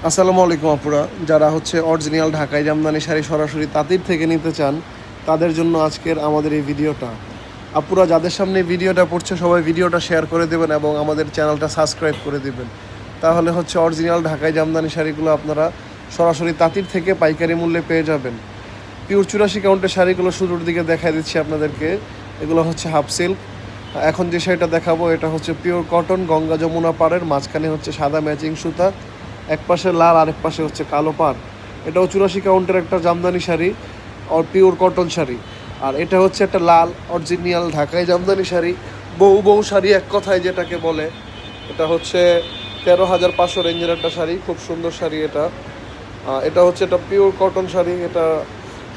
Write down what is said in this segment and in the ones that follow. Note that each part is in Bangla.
আসসালামু আলাইকুম আপুরা, যারা হচ্ছে অরিজিনাল ঢাকাই জামদানি শাড়ি সরাসরি তাঁতির থেকে নিতে চান তাদের জন্য আজকের আমাদের এই ভিডিওটা। আপুরা যাদের সামনে ভিডিওটা পড়ছে সবাই ভিডিওটা শেয়ার করে দেবেন এবং আমাদের চ্যানেলটা সাবস্ক্রাইব করে দেবেন। তাহলে হচ্ছে অরিজিনাল ঢাকাই জামদানি শাড়িগুলো আপনারা সরাসরি তাঁতির থেকে পাইকারি মূল্যে পেয়ে যাবেন। পিওর 84 কাউন্টের শাড়িগুলো শুরুর দিকে দেখাই দিচ্ছি আপনাদেরকে। এগুলো হচ্ছে হাফ সিল্ক। এখন যে শাড়িটা দেখাবো এটা হচ্ছে পিওর কটন, গঙ্গা যমুনা পাড়ের, মাঝখানে হচ্ছে সাদা ম্যাচিং সুতা, এক পাশে লাল আরেক পাশে হচ্ছে কালো পাড়। এটাও 84 কাউন্টের একটা জামদানি শাড়ি আর পিওর কটন শাড়ি। আর এটা হচ্ছে একটা লাল অরিজিনাল ঢাকাই জামদানি শাড়ি, বউ শাড়ি এক কথায় যেটাকে বলে। এটা হচ্ছে 13,500 রেঞ্জের একটা শাড়ি, খুব সুন্দর শাড়ি এটা। এটা হচ্ছে একটা পিওর কটন শাড়ি, এটা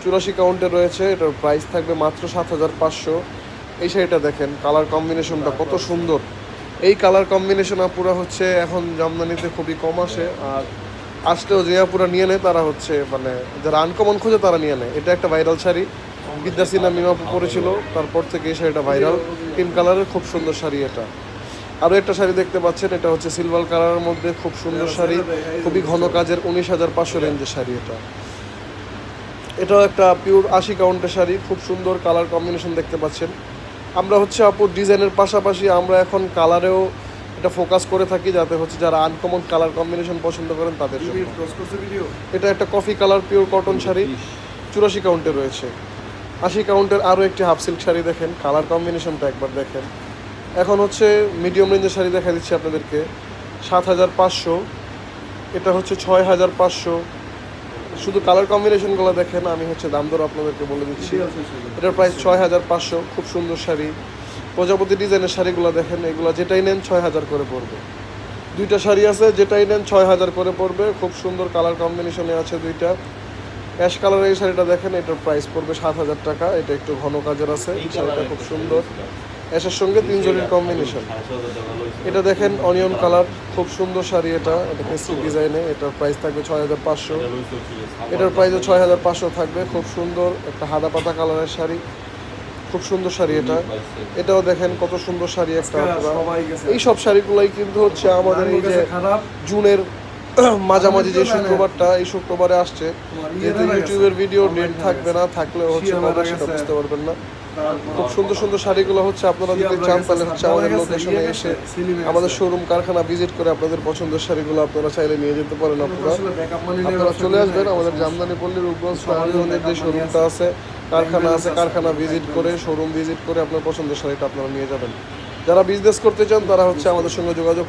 84 কাউন্টে রয়েছে। এটার প্রাইস থাকবে মাত্র 7,500। এই শাড়িটা দেখেন, কালার কম্বিনেশনটা কত সুন্দর। এই কালার কম্বিনেশন আপুরা হচ্ছে এখন জামদানিতে খুবই কম আসে, আর আসলেও যে আপুরা নিয়ে নেয় তারা হচ্ছে মানে যারা আনকমন খোঁজে তারা নিয়ে নেয়। এটা একটা ভাইরাল শাড়ি, বিদ্যাসিনা মিমাপু পরেছিল, তারপর থেকে এই শাড়িটা ভাইরাল। ক্রিম কালারের খুব সুন্দর শাড়ি এটা। আরও একটা শাড়ি দেখতে পাচ্ছেন, এটা হচ্ছে সিলভার কালারের মধ্যে খুব সুন্দর শাড়ি, খুবই ঘন কাজের, 19,500 রেঞ্জের শাড়ি এটা। এটাও একটা পিওর 80 কাউন্টের শাড়ি, খুব সুন্দর কালার কম্বিনেশন দেখতে পাচ্ছেন। আমরা হচ্ছে আপুর ডিজাইনের পাশাপাশি আমরা এখন কালারেও এটা ফোকাস করে থাকি, যাতে হচ্ছে যারা আনকমন কালার কম্বিনেশন পছন্দ করেন তাদের জন্য। এটা একটা coffee colour pure cotton sari, 84 কাউন্টে রয়েছে। 80 কাউন্টের আরও একটি হাফ সিল্ক শাড়ি দেখেন, কালার কম্বিনেশনটা একবার দেখেন। এখন হচ্ছে মিডিয়াম রেঞ্জের শাড়ি দেখা দিচ্ছি আপনাদেরকে, 7,500। এটা হচ্ছে 6,500। শুধু কালার কম্বিনেশনগুলো দেখেন, আমি হচ্ছে দাম দর আপনাদেরকে বলে দিচ্ছি। এটার প্রাইস 6,500, খুব সুন্দর শাড়ি। প্রজাপতি ডিজাইনের শাড়িগুলো দেখেন, এগুলো যেটাই নেন 6,000 করে পড়বে। দুইটা শাড়ি আছে, যেটাই নেন 6,000 করে পড়বে। খুব সুন্দর কালার কম্বিনেশনে আছে দুইটা। অ্যাশ কালারের এই শাড়িটা দেখেন, এটার প্রাইস পড়বে 7,000 টাকা। এটা একটু ঘন কাজের আছে, শাড়িটা খুব সুন্দর, অ্যাশের সঙ্গে 3 জরির কম্বিনেশন। এটা দেখেন অনিয়ন কালার, খুব সুন্দর শাড়ি এটা, এটা কেসরি ডিজাইনে। এটার প্রাইস থাকবে 6,500। এটার প্রাইসও 6,500 থাকবে। খুব সুন্দর একটা হাদা পাতা কালারের শাড়ি, খুব সুন্দর শাড়ি এটা। এটাও দেখেন কত সুন্দর শাড়ি একটা। এই সব শাড়িগুলোই কিন্তু হচ্ছে আমাদের এই যে জুনের মাঝামাঝি যে শুক্রবারটা, এই শুক্রবারে আসছে, যেহেতু ইউটিউবের ভিডিও ডেট থাকবে না, থাকলেও হচ্ছে কবে সেটা বুঝতে পারবেন না। খুব সুন্দর সুন্দর শাড়িগুলো হচ্ছে আপনারা যদি চান তাহলে হচ্ছে আমাদের লোকেশনে এসে আমাদের শোরুম কারখানা ভিজিট করে আপনাদের পছন্দের শাড়িগুলো আপনারা চাইলে নিয়ে যেতে পারেন। আপনারা চলে আসবেন আমাদের জামদানি পল্লীর উপগঞ্জ রানীগঞ্জের যে শোরুমটা আছে, কারখানা আছে, কারখানা ভিজিট করে, শোরুম ভিজিট করে আপনার পছন্দের শাড়িটা আপনারা নিয়ে যাবেন। যারা বিজনেস করতে চান তারা হচ্ছে আমাদের সঙ্গে যোগাযোগ